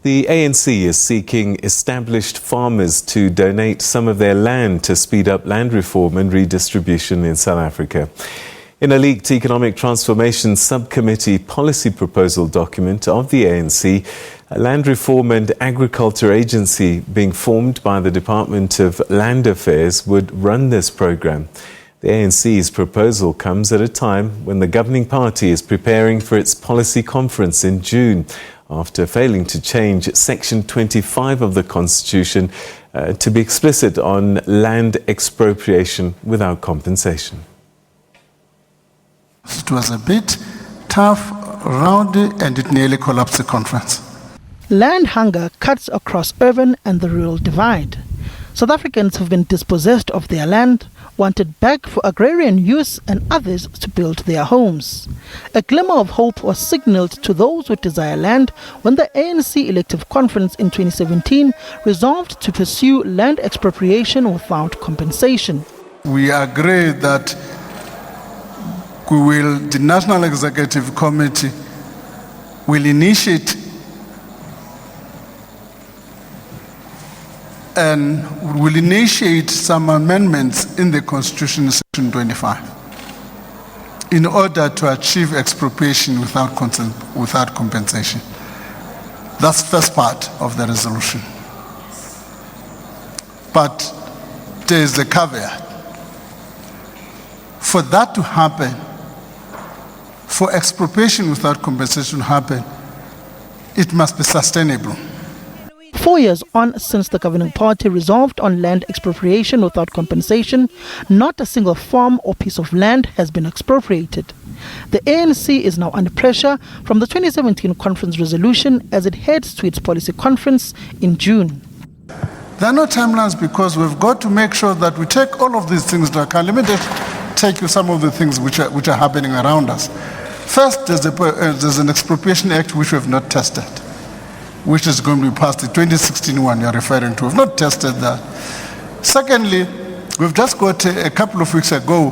The ANC is seeking established farmers to donate some of their land to speed up land reform and redistribution in South Africa. In a leaked Economic Transformation Subcommittee policy proposal document of the ANC, a Land Reform and Agriculture Agency being formed by the Department of Land Affairs would run this program. The ANC's proposal comes at a time when the governing party is preparing for its policy conference in June, after failing to change Section 25 of the Constitution to be explicit on land expropriation without compensation. It was a bit tough, rowdy, and it nearly collapsed the conference. Land hunger cuts across urban and the rural divide. South Africans have been dispossessed of their land, wanted back for agrarian use, and others to build their homes. A glimmer of hope was signalled to those who desire land when the ANC elective conference in 2017 resolved to pursue land expropriation without compensation. We agree that the National Executive Committee will initiate some amendments in the Constitution, Section 25, in order to achieve expropriation without compensation. That's the first part of the resolution. But there is a caveat. For that to happen, for expropriation without compensation to happen, it must be sustainable. 4 years on since the governing party resolved on land expropriation without compensation, not a single farm or piece of land has been expropriated. The ANC is now under pressure from the 2017 conference resolution as it heads to its policy conference in June. There are no timelines because we've got to make sure that we take all of these things into account. Let me just take you some of the things which are happening around us. First, there's an Expropriation Act which we have not tested, which is going to be passed, the 2016 one you're referring to. We've not tested that. Secondly, we've just got a couple of weeks ago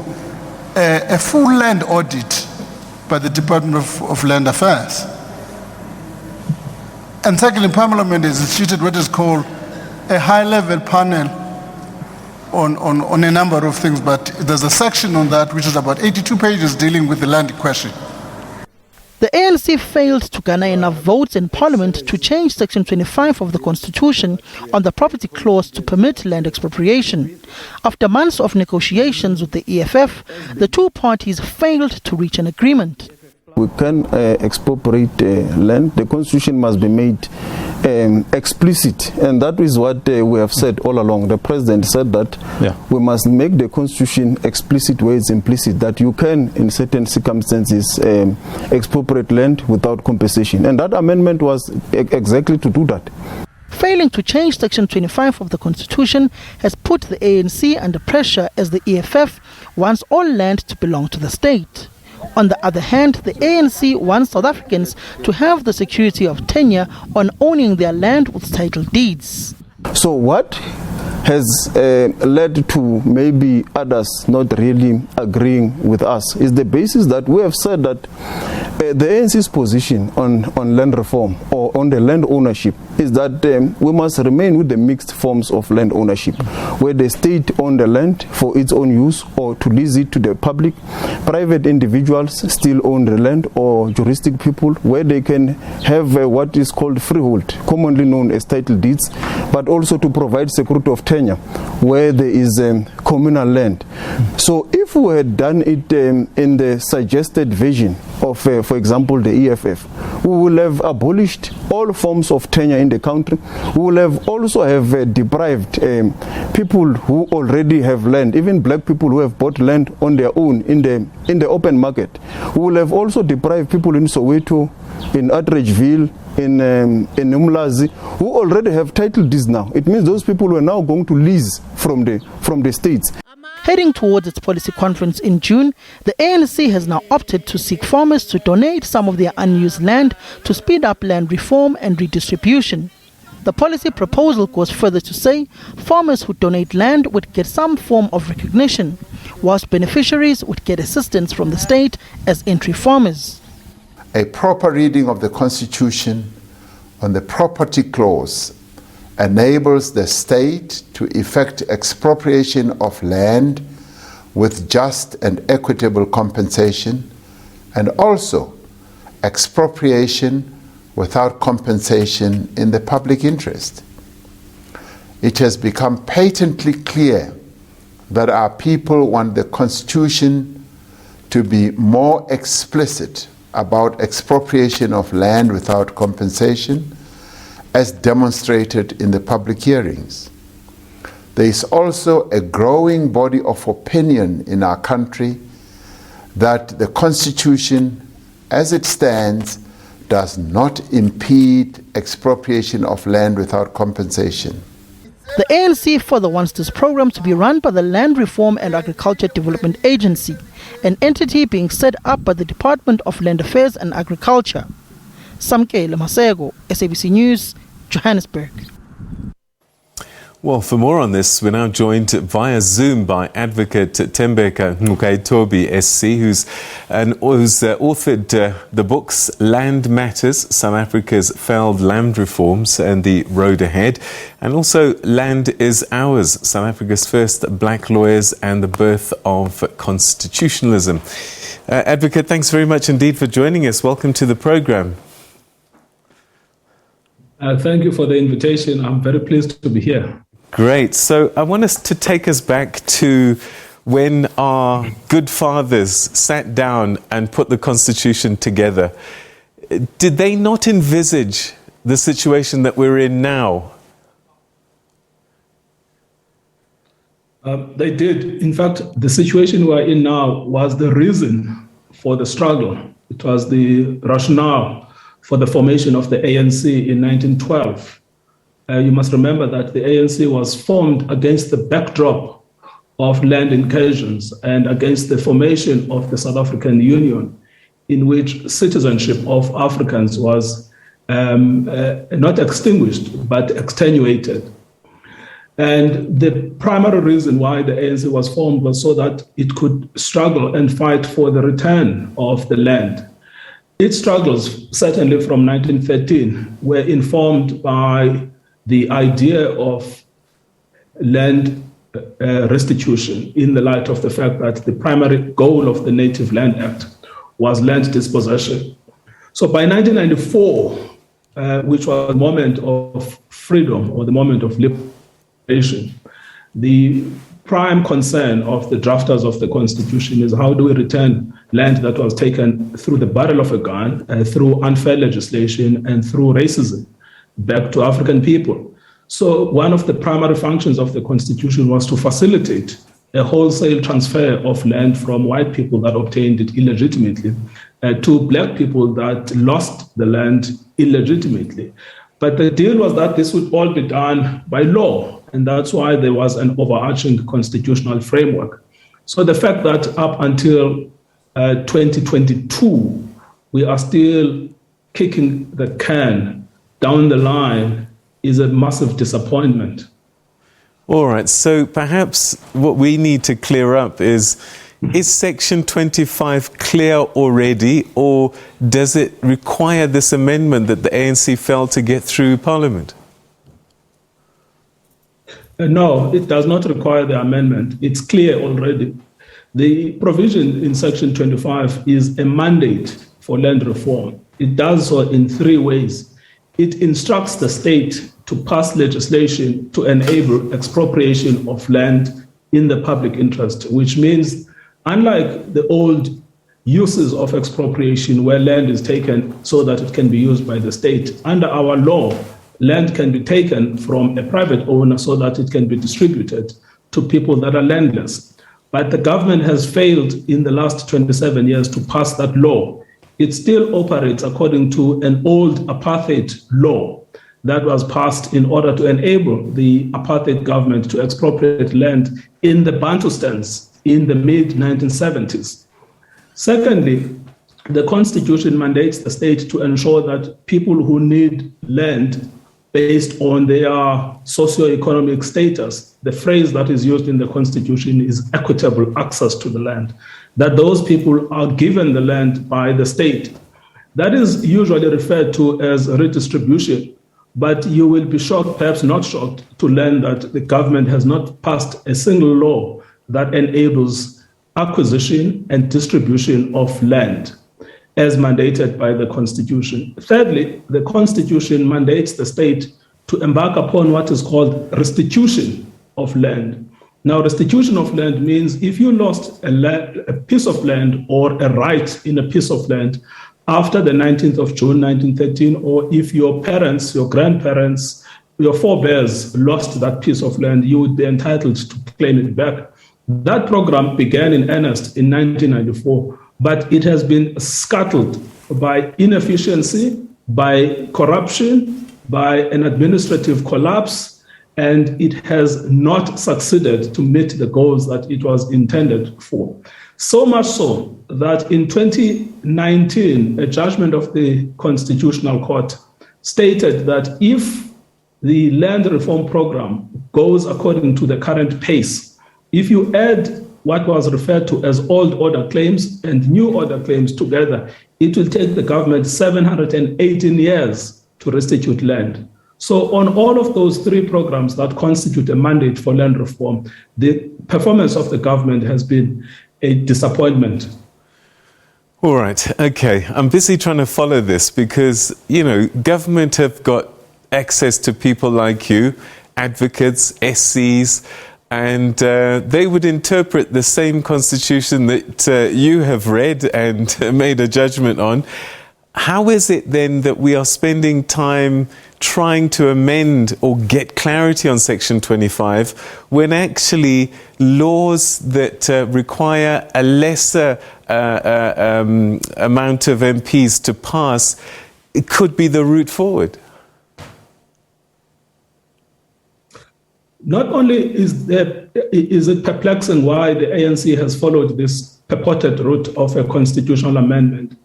a full land audit by the Department of Land Affairs. And secondly, Parliament has instituted what is called a high-level panel on a number of things, but there's a section on that which is about 82 pages dealing with the land question. The ANC failed to garner enough votes in Parliament to change Section 25 of the Constitution on the property clause to permit land expropriation. After months of negotiations with the EFF, the two parties failed to reach an agreement. We can expropriate land. The Constitution must be made explicit, and that is what we have said all along. The President said that we must make the Constitution explicit where it's implicit, that you can, in certain circumstances, expropriate land without compensation. And that amendment was exactly to do that. Failing to change Section 25 of the Constitution has put the ANC under pressure as the EFF wants all land to belong to the state. On the other hand, the ANC wants South Africans to have the security of tenure on owning their land with title deeds. So what has led to maybe others not really agreeing with us is the basis that we have said that the ANC's position on land reform or on the land ownership is that we must remain with the mixed forms of land ownership, where the state own the land for its own use or to lease it to the public. Private individuals still own the land, or juristic people, where they can have what is called freehold, commonly known as title deeds, but also to provide security of tenure where there is communal land. So if we had done it in the suggested vision of, for example, the EFF, we will have abolished all forms of tenure in the country. We will have also have deprived people who already have land, even black people who have bought land on their own in the open market. We will have also deprived people in Soweto, in Atteridgeville, in Umlazi, who already have title deeds now. It means those people were now going to lease from the states. Heading towards its policy conference in June, the ANC has now opted to seek farmers to donate some of their unused land to speed up land reform and redistribution. The policy proposal goes further to say farmers who donate land would get some form of recognition, whilst beneficiaries would get assistance from the state as entry farmers. A proper reading of the Constitution on the property clause enables the state to effect expropriation of land with just and equitable compensation, and also expropriation without compensation in the public interest. It has become patently clear that our people want the Constitution to be more explicit about expropriation of land without compensation, as demonstrated in the public hearings. There is also a growing body of opinion in our country that the Constitution, as it stands, does not impede expropriation of land without compensation. The ANC further wants this program to be run by the Land Reform and Agriculture Development Agency, an entity being set up by the Department of Land Affairs and Agriculture. Samkele Masego, SABC News, Johannesburg. Well, for more on this, we're now joined via Zoom by Advocate Tembeka Ngcukaitobi SC, who's authored the books Land Matters, South Africa's Failed Land Reforms and the Road Ahead, and also Land is Ours, South Africa's First Black Lawyers and the Birth of Constitutionalism. Advocate, thanks very much indeed for joining us. Welcome to the program. Thank you for the invitation. I'm very pleased to be here. Great. So I want us to take us back to when our good fathers sat down and put the Constitution together. Did they not envisage the situation that we're in now? They did. In fact, the situation we're in now was the reason for the struggle. It was the rationale for the formation of the ANC in 1912. You must remember that the ANC was formed against the backdrop of land incursions and against the formation of the South African Union, in which citizenship of Africans was not extinguished, but extenuated. And the primary reason why the ANC was formed was so that it could struggle and fight for the return of the land. Its struggles, certainly from 1913, were informed by the idea of land restitution in the light of the fact that the primary goal of the Native Land Act was land dispossession. So by 1994, which was the moment of freedom or the moment of liberation, the prime concern of the drafters of the Constitution is how do we return land that was taken through the barrel of a gun, through unfair legislation, and through racism back to African people. So one of the primary functions of the Constitution was to facilitate a wholesale transfer of land from white people that obtained it illegitimately to black people that lost the land illegitimately. But the deal was that this would all be done by law, and that's why there was an overarching constitutional framework. So the fact that up until 2022, we are still kicking the can down the line is a massive disappointment. All right, so perhaps what we need to clear up is Section 25 clear already, or does it require this amendment that the ANC failed to get through Parliament? No, it does not require the amendment. It's clear already. The provision in Section 25 is a mandate for land reform. It does so in three ways. It instructs the state to pass legislation to enable expropriation of land in the public interest, which means, unlike the old uses of expropriation where land is taken so that it can be used by the state, under our law, land can be taken from a private owner so that it can be distributed to people that are landless. But the government has failed in the last 27 years to pass that law. It still operates according to an old apartheid law that was passed in order to enable the apartheid government to expropriate land in the Bantustans in the mid-1970s. Secondly, the Constitution mandates the state to ensure that people who need land based on their socioeconomic status, the phrase that is used in the Constitution is equitable access to the land, that those people are given the land by the state. That is usually referred to as redistribution, but you will be shocked, perhaps not shocked, to learn that the government has not passed a single law that enables acquisition and distribution of land as mandated by the Constitution. Thirdly, the Constitution mandates the state to embark upon what is called restitution of land. Now, restitution of land means if you lost a piece of land or a right in a piece of land after the 19th of June 1913, or if your parents, your grandparents, your forebears lost that piece of land, you would be entitled to claim it back. That program began in earnest in 1994, but it has been scuttled by inefficiency, by corruption, by an administrative collapse, and it has not succeeded to meet the goals that it was intended for. So much so that in 2019, a judgment of the Constitutional Court stated that if the land reform program goes according to the current pace, if you add what was referred to as old order claims and new order claims together, it will take the government 718 years to restitute land. So on all of those three programs that constitute a mandate for land reform, the performance of the government has been a disappointment. All right, okay. I'm busy trying to follow this because, government have got access to people like you, advocates, SCs, and they would interpret the same constitution that you have read and made a judgment on. How is it then that we are spending time trying to amend or get clarity on Section 25 when actually laws that require a lesser amount of MPs to pass, it could be the route forward? Not only is it perplexing why the ANC has followed this purported route of a constitutional amendment,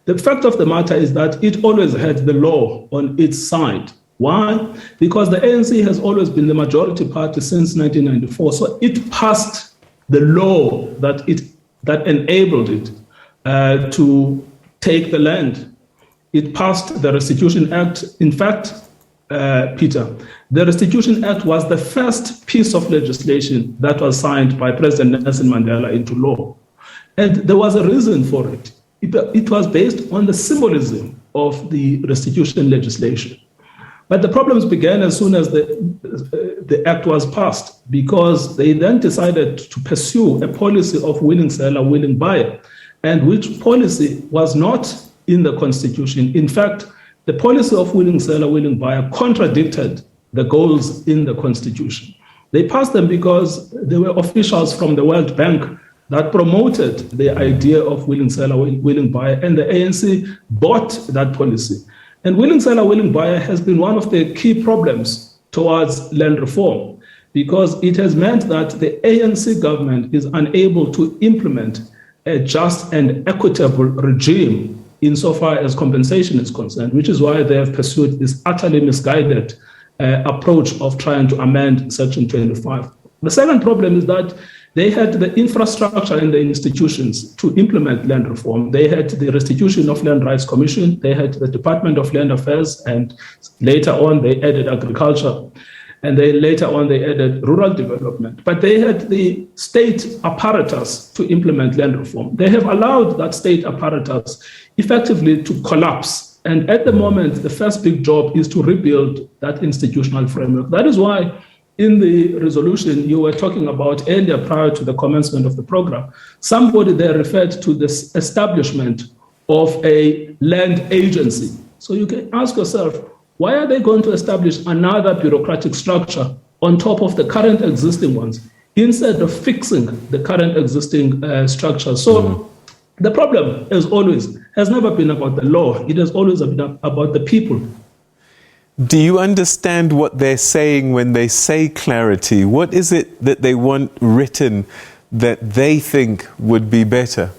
the fact of the matter is that it always had the law on its side. Why? Because the ANC has always been the majority party since 1994. So it passed the law that enabled it to take the land. It passed the Restitution Act. In fact, Peter, the Restitution Act was the first piece of legislation that was signed by President Nelson Mandela into law. And there was a reason for it. It was based on the symbolism of the restitution legislation. But the problems began as soon as the act was passed, because they then decided to pursue a policy of willing seller, willing buyer, and which policy was not in the Constitution. In fact, the policy of willing seller, willing buyer contradicted the goals in the Constitution. They passed them because there were officials from the World Bank that promoted the idea of willing seller, willing buyer, and the ANC bought that policy. And willing seller, willing buyer has been one of the key problems towards land reform, because it has meant that the ANC government is unable to implement a just and equitable regime insofar as compensation is concerned, which is why they have pursued this utterly misguided approach of trying to amend Section 25. The second problem is that they had the infrastructure and the institutions to implement land reform. They had the Restitution of Land Rights Commission, they had the Department of Land Affairs, and later on they added agriculture, and then later on they added rural development. But they had the state apparatus to implement land reform. They have allowed that state apparatus effectively to collapse. And at the moment, the first big job is to rebuild that institutional framework. That is why in the resolution you were talking about earlier, prior to the commencement of the program, somebody there referred to this establishment of a land agency. So you can ask yourself, why are they going to establish another bureaucratic structure on top of the current existing ones, instead of fixing the current existing structure? So the problem, as always, has never been about the law. It has always been about the people. Do you understand what they're saying when they say clarity? What is it that they want written that they think would be better?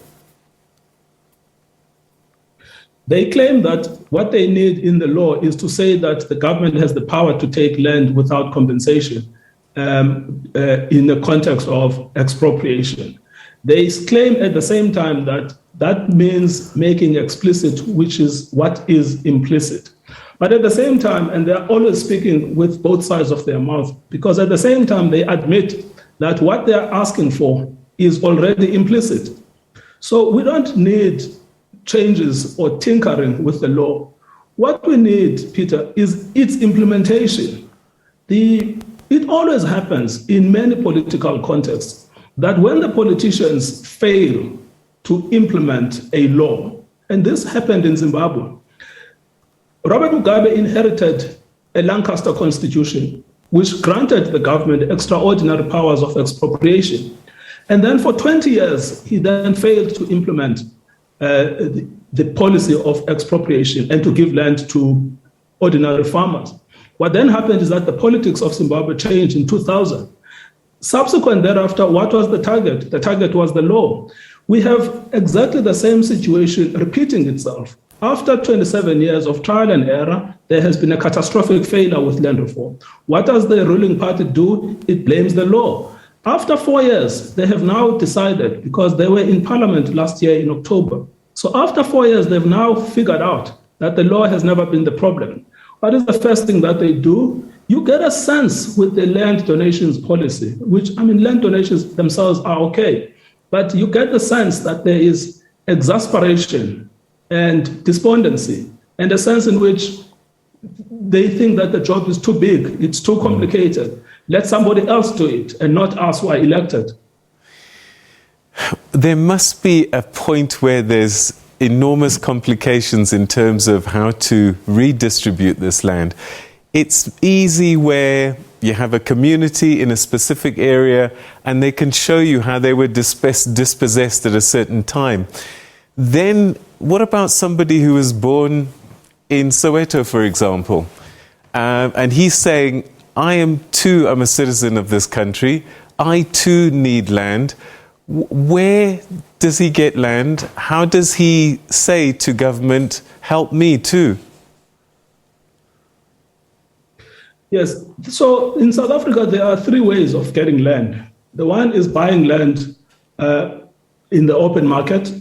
They claim that what they need in the law is to say that the government has the power to take land without compensation in the context of expropriation. They claim at the same time that that means making explicit, which is what is implicit. But at the same time, and they're always speaking with both sides of their mouth, because at the same time, they admit that what they're asking for is already implicit. So we don't need changes or tinkering with the law. What we need, Peter, is its implementation. It always happens in many political contexts that when the politicians fail to implement a law, and this happened in Zimbabwe, Robert Mugabe inherited a Lancaster constitution which granted the government extraordinary powers of expropriation. And then for 20 years, he then failed to implement the policy of expropriation and to give land to ordinary farmers. What then happened is that the politics of Zimbabwe changed in 2000. Subsequent thereafter, what was the target? The target was the law. We have exactly the same situation repeating itself. After 27 years of trial and error, there has been a catastrophic failure with land reform. What does the ruling party do? It blames the law. After 4 years, they have now decided, because they were in parliament last year in October. So after 4 years, they've now figured out that the law has never been the problem. What is the first thing that they do? You get a sense with the land donations policy, which, land donations themselves are okay, but you get the sense that there is exasperation and despondency, and a sense in which they think that the job is too big, it's too complicated. Let somebody else do it, and not us who are elected. There must be a point where there's enormous complications in terms of how to redistribute this land. It's easy where you have a community in a specific area and they can show you how they were dispossessed at a certain time. Then what about somebody who was born in Soweto, for example, and he's saying, I'm a citizen of this country, I too need land. Where does he get land? How does he say to government, help me too? Yes, so in South Africa, there are three ways of getting land. The one is buying land in the open market,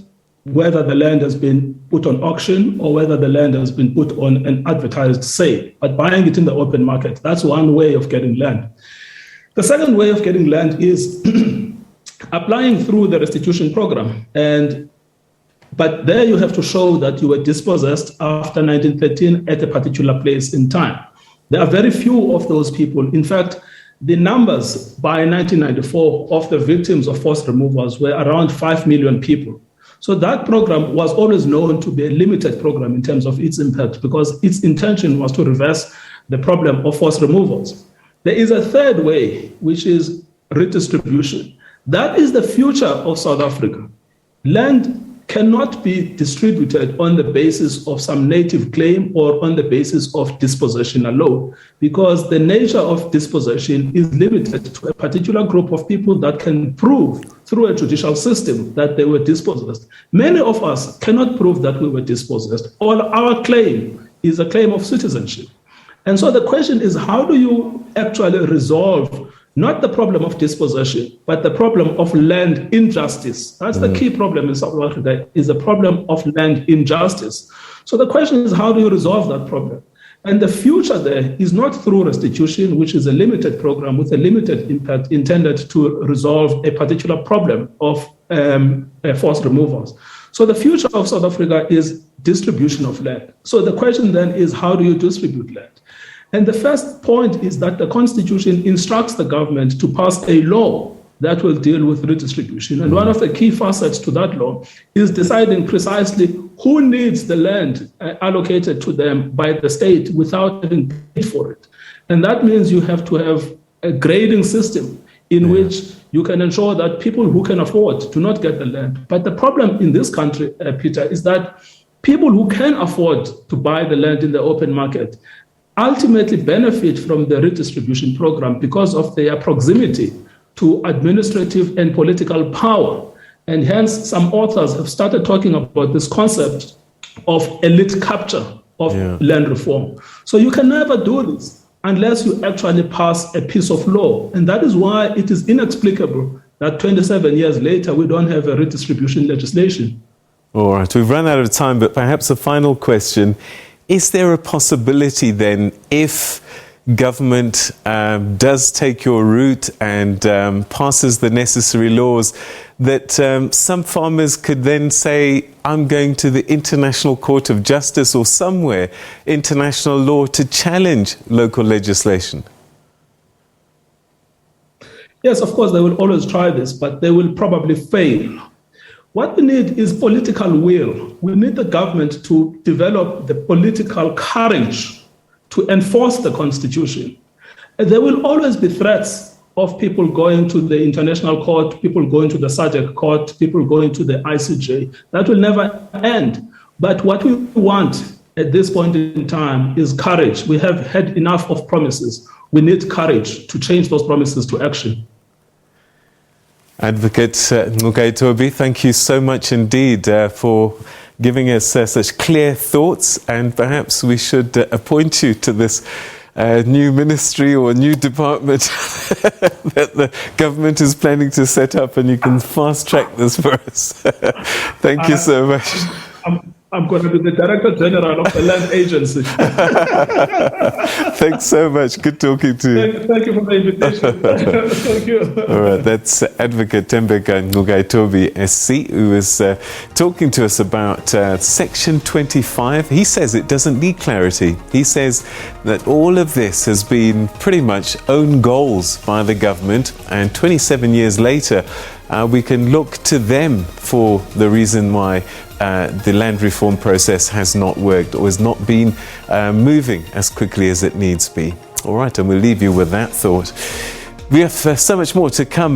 whether the land has been put on auction or whether the land has been put on an advertised sale, but buying it in the open market, that's one way of getting land. The second way of getting land is applying through the restitution program. But there you have to show that you were dispossessed after 1913 at a particular place in time. There are very few of those people. In fact, the numbers by 1994 of the victims of forced removals were around 5 million people. So that program was always known to be a limited program in terms of its impact, because its intention was to reverse the problem of forced removals. There is a third way, which is redistribution. That is the future of South Africa. Land cannot be distributed on the basis of some native claim or on the basis of dispossession alone, because the nature of dispossession is limited to a particular group of people that can prove through a judicial system that they were dispossessed. Many of us cannot prove that we were dispossessed. All our claim is a claim of citizenship. And so the question is, how do you actually resolve not the problem of dispossession, but the problem of land injustice? That's the key problem in South Africa, is the problem of land injustice. So the question is, how do you resolve that problem? And the future there is not through restitution, which is a limited program with a limited impact intended to resolve a particular problem of forced removals. So the future of South Africa is distribution of land. So the question then is, how do you distribute land? And the first point is that the Constitution instructs the government to pass a law that will deal with redistribution. And one of the key facets to that law is deciding precisely who needs the land allocated to them by the state without having paid for it. And that means you have to have a grading system in which you can ensure that people who can afford do not get the land. But the problem in this country, Peter, is that people who can afford to buy the land in the open market ultimately benefit from the redistribution program because of their proximity to administrative and political power. And hence, some authors have started talking about this concept of elite capture of land reform. So you can never do this unless you actually pass a piece of law. And that is why it is inexplicable that 27 years later, we don't have a redistribution legislation. All right, we've run out of time, but perhaps a final question. Is there a possibility then, if government does take your route and passes the necessary laws, that some farmers could then say, I'm going to the International Court of Justice or somewhere, international law, to challenge local legislation? Yes, of course, they will always try this, but they will probably fail. What we need is political will. We need the government to develop the political courage to enforce the Constitution. And there will always be threats of people going to the International Court, people going to the SADC Court, people going to the ICJ. That will never end. But what we want at this point in time is courage. We have had enough of promises. We need courage to change those promises to action. Advocate Ngcukaitobi, thank you so much indeed for giving us such clear thoughts, and perhaps we should appoint you to this new ministry or new department that the government is planning to set up, and you can fast track this for us. Thank you so much. I'm going to be the Director General of the Land Agency. Thanks so much. Good talking to you. Thank you for the invitation. Thank you. All right, that's Advocate Tembeka Ngcukaitobi SC, who is talking to us about Section 25. He says it doesn't need clarity. He says that all of this has been pretty much own goals by the government, and 27 years later, we can look to them for the reason why the land reform process has not worked or has not been moving as quickly as it needs be. All right, and we'll leave you with that thought. We have so much more to come.